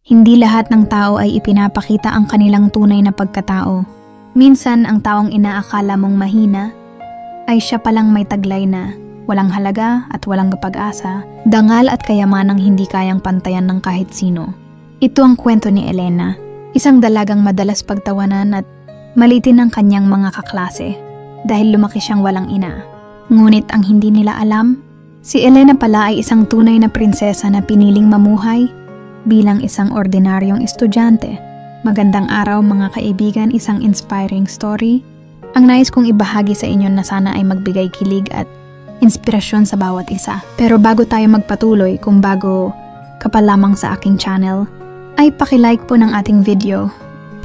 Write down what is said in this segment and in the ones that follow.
Hindi lahat ng tao ay ipinapakita ang kanilang tunay na pagkatao. Minsan ang taong inaakala mong mahina ay siya palang may taglay na walang halaga at walang pag-asa, dangal at kayamanang hindi kayang pantayan ng kahit sino. Ito ang kwento ni Elena, isang dalagang madalas pagtawanan at malitin ng kanyang mga kaklase dahil lumaki siyang walang ina. Ngunit ang hindi nila alam, si Elena pala ay isang tunay na prinsesa na piniling mamuhay bilang isang ordinaryong estudyante. Magandang araw mga kaibigan, isang inspiring story ang nais kong ibahagi sa inyo na sana ay magbigay kilig at inspirasyon sa bawat isa. Pero bago tayo magpatuloy, kung bago ka pa lamang sa aking channel, ay paki-like po ng ating video,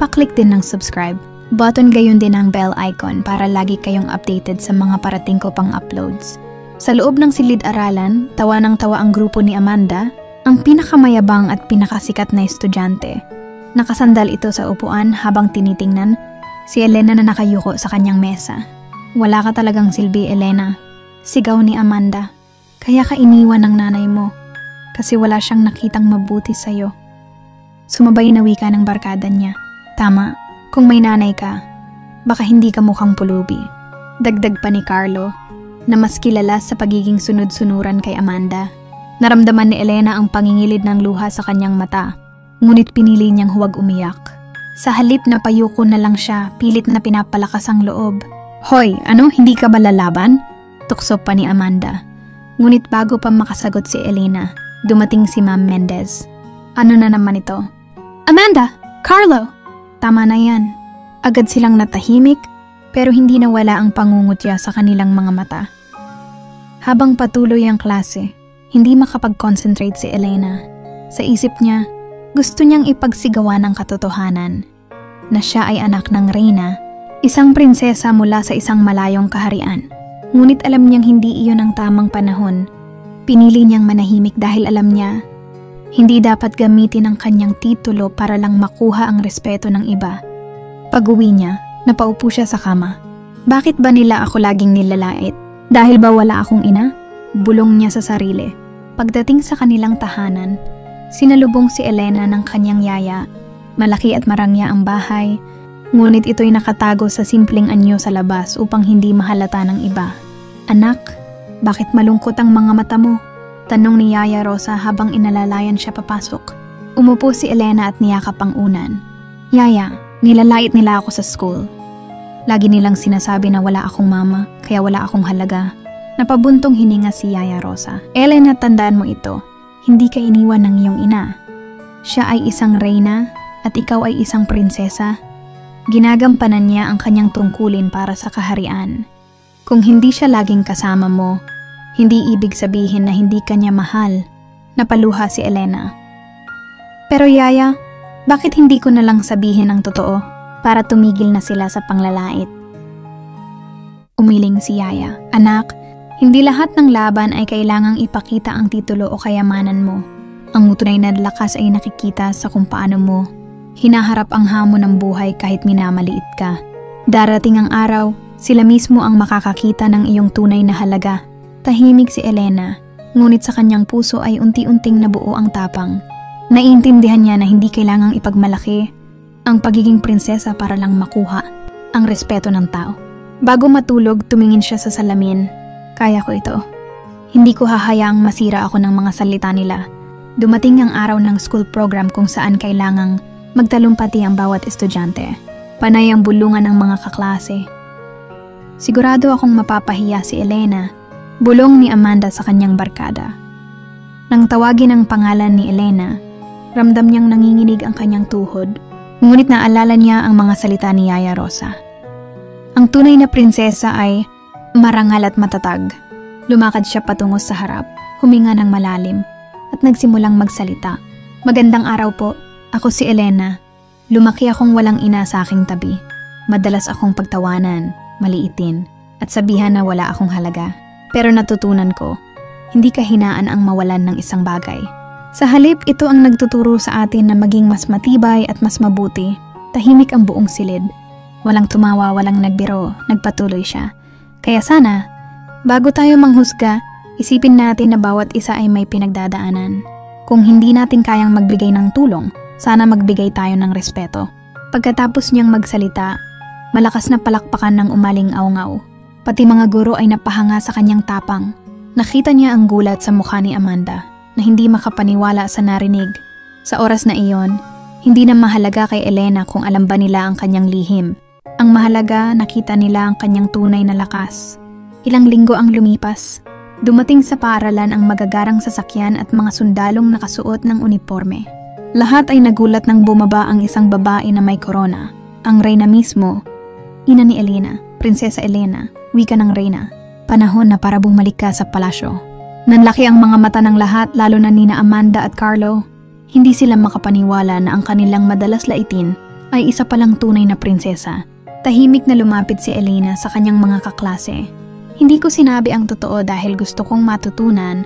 pa-click din ng subscribe button, gayon din ang bell icon para lagi kayong updated sa mga parating ko pang uploads. Sa loob ng silid-aralan, tawa ng tawa ang grupo ni Amanda, ang pinakamayabang at pinakasikat na estudyante. Nakasandal ito sa upuan habang tinitingnan si Elena na nakayuko sa kanyang mesa. "Wala ka talagang silbi, Elena," sigaw ni Amanda. "Kaya ka iniwan ng nanay mo kasi wala siyang nakitang mabuti sa'yo." Sumabay na wika ng barkada niya. "Tama, kung may nanay ka, baka hindi ka mukhang pulubi." Dagdag pa ni Carlo, na mas kilala sa pagiging sunod-sunuran kay Amanda. Naramdaman ni Elena ang pangingilid ng luha sa kanyang mata, ngunit pinili niyang huwag umiyak. Sa halip na payuko na lang siya, pilit na pinapalakas ang loob. "Hoy, ano, hindi ka ba lalaban?" tukso pa ni Amanda. Ngunit bago pa makasagot si Elena, dumating si Ma'am Mendez. "Ano na naman ito?" "Amanda! Carlo!" "Tama na yan." Agad silang natahimik, pero hindi nawala ang pangungutya sa kanilang mga mata. Habang patuloy ang klase, hindi makapag-concentrate si Elena. Sa isip niya, gusto niyang ipagsigawan ang katotohanan na siya ay anak ng reyna, isang prinsesa mula sa isang malayong kaharian. Ngunit alam niyang hindi iyon ang tamang panahon. Pinili niyang manahimik dahil alam niya, hindi dapat gamitin ang kanyang titulo para lang makuha ang respeto ng iba. Pag-uwi niya, napaupo siya sa kama. "Bakit ba nila ako laging nilalait? Dahil ba wala akong ina?" bulong niya sa sarili. Pagdating sa kanilang tahanan, sinalubong si Elena ng kanyang yaya. Malaki at marangya ang bahay, ngunit ito'y nakatago sa simpleng anyo sa labas upang hindi mahalata ng iba. "Anak, bakit malungkot ang mga mata mo?" tanong ni Yaya Rosa habang inalalayan siya papasok. Umupo si Elena at niyakap ang unan. "Yaya, nilalait nila ako sa school. Lagi nilang sinasabi na wala akong mama, kaya wala akong halaga." Napabuntong hininga si Yaya Rosa. "Elena, tandaan mo ito. Hindi ka iniwan ng iyong ina. Siya ay isang reyna at ikaw ay isang prinsesa. Ginagampanan niya ang kanyang tungkulin para sa kaharian. Kung hindi siya laging kasama mo, hindi ibig sabihin na hindi ka niya mahal." Napaluha si Elena. "Pero Yaya, bakit hindi ko na lang sabihin ang totoo para tumigil na sila sa panglalait?" Umiling si Yaya. "Anak, hindi lahat ng laban ay kailangang ipakita ang titulo o kayamanan mo. Ang tunay na lakas ay nakikita sa kung paano mo hinaharap ang hamon ng buhay kahit minamaliit ka. Darating ang araw, sila mismo ang makakakita ng iyong tunay na halaga." Tahimik si Elena, ngunit sa kanyang puso ay unti-unting nabuo ang tapang. Naiintindihan niya na hindi kailangang ipagmalaki ang pagiging prinsesa para lang makuha ang respeto ng tao. Bago matulog, tumingin siya sa salamin. "Kaya ko ito. Hindi ko hahayaang masira ako ng mga salita nila." Dumating ang araw ng school program kung saan kailangang magtalumpati ang bawat estudyante. Panay ang bulungan ng mga kaklase. "Sigurado akong mapapahiya si Elena," bulong ni Amanda sa kanyang barkada. Nang tawagin ang pangalan ni Elena, ramdam niyang nanginginig ang kanyang tuhod, ngunit naalala niya ang mga salita ni Yaya Rosa. Ang tunay na prinsesa ay marangal at matatag. Lumakad siya patungo sa harap, huminga ng malalim, at nagsimulang magsalita. "Magandang araw po. Ako si Elena. Lumaki akong walang ina sa aking tabi. Madalas akong pagtawanan, maliitin, at sabihan na wala akong halaga. Pero natutunan ko, hindi kahinaan ang mawalan ng isang bagay. Sa halip, ito ang nagtuturo sa atin na maging mas matibay at mas mabuti." Tahimik ang buong silid. Walang tumawa, walang nagbiro, nagpatuloy siya. "Kaya sana, bago tayo manghusga, isipin natin na bawat isa ay may pinagdadaanan. Kung hindi natin kayang magbigay ng tulong, Sana magbigay tayo ng respeto. Pagkatapos niyang magsalita, malakas na palakpakan ng umaling awngaw. Pati mga guro ay napahanga sa kanyang tapang. Nakita niya ang gulat sa mukha ni Amanda na hindi makapaniwala sa narinig. Sa oras na iyon, hindi na mahalaga kay Elena kung alam ba nila ang kanyang lihim. Ang mahalaga, nakita nila ang kanyang tunay na lakas. Ilang linggo ang lumipas. Dumating sa paaralan ang magagarang sasakyan at mga sundalong nakasuot ng uniforme. Lahat ay nagulat nang bumaba ang isang babae na may korona. Ang reyna mismo, ina ni Elena, Prinsesa Elena, wika ng reyna. Panahon na para bumalik ka sa palasyo. Nanlaki ang mga mata ng lahat, lalo na nina Amanda at Carlo. Hindi sila makapaniwala na ang kanilang madalas laitin ay isa palang tunay na prinsesa. Tahimik na lumapit si Elena sa kanyang mga kaklase. Hindi ko sinabi ang totoo dahil gusto kong matutunan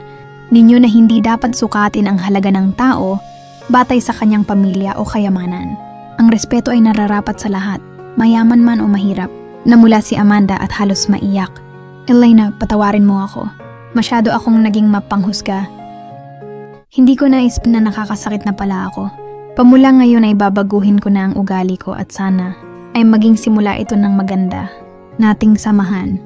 ninyo na hindi dapat sukatin ang halaga ng tao batay sa kanyang pamilya o kayamanan. Ang respeto ay nararapat sa lahat, mayaman man o mahirap. Namula si Amanda at halos maiyak. Elena, patawarin mo ako. Masyado akong naging mapanghusga. Hindi ko naisip na nakakasakit na pala ako. Pamula ngayon ay babaguhin ko na ang ugali ko at sana ay maging simula ito ng maganda. Nating samahan.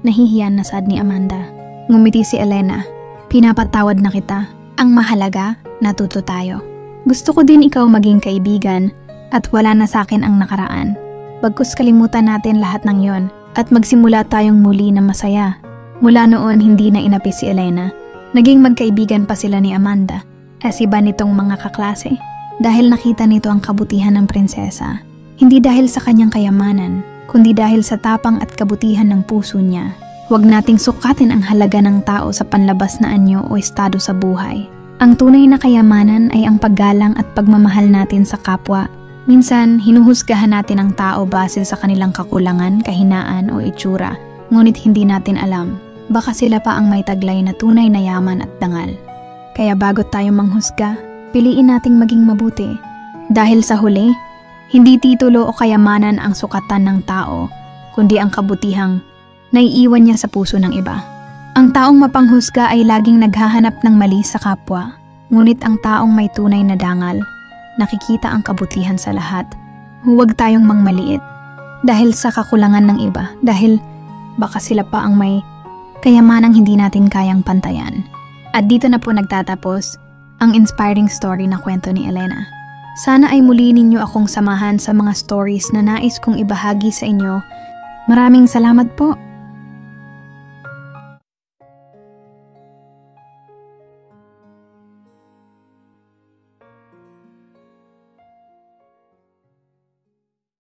Nahihiyan na sad ni Amanda. Ngumiti si Elena. Pinapatawad na kita. Ang mahalaga, natuto tayo. Gusto ko din ikaw maging kaibigan at wala na sa akin ang nakaraan. Bagkus kalimutan natin lahat ng yon at magsimula tayong muli na masaya. Mula noon hindi na inapi si Elena. Naging magkaibigan pa sila ni Amanda as iba nitong mga kaklase dahil nakita nito ang kabutihan ng prinsesa. Hindi dahil sa kanyang kayamanan, kundi dahil sa tapang at kabutihan ng puso niya. Huwag nating sukatin ang halaga ng tao sa panlabas na anyo o estado sa buhay. Ang tunay na kayamanan ay ang paggalang at pagmamahal natin sa kapwa. Minsan, hinuhusgahan natin ang tao base sa kanilang kakulangan, kahinaan o itsura. Ngunit hindi natin alam, baka sila pa ang may taglay na tunay na yaman at dangal. Kaya bago tayo manghusga, piliin nating maging mabuti. Dahil sa huli, hindi titulo o kayamanan ang sukatan ng tao, kundi ang kabutihang naiiwan niya sa puso ng iba. Ang taong mapanghusga ay laging naghahanap ng mali sa kapwa, ngunit ang taong may tunay na dangal, nakikita ang kabutihan sa lahat. Huwag tayong mangmaliit dahil sa kakulangan ng iba, dahil baka sila pa ang may kayamanang hindi natin kayang pantayan. At dito na po nagtatapos ang inspiring story na kwento ni Elena. Sana ay muli ninyo akong samahan sa mga stories na nais kong ibahagi sa inyo. Maraming salamat po.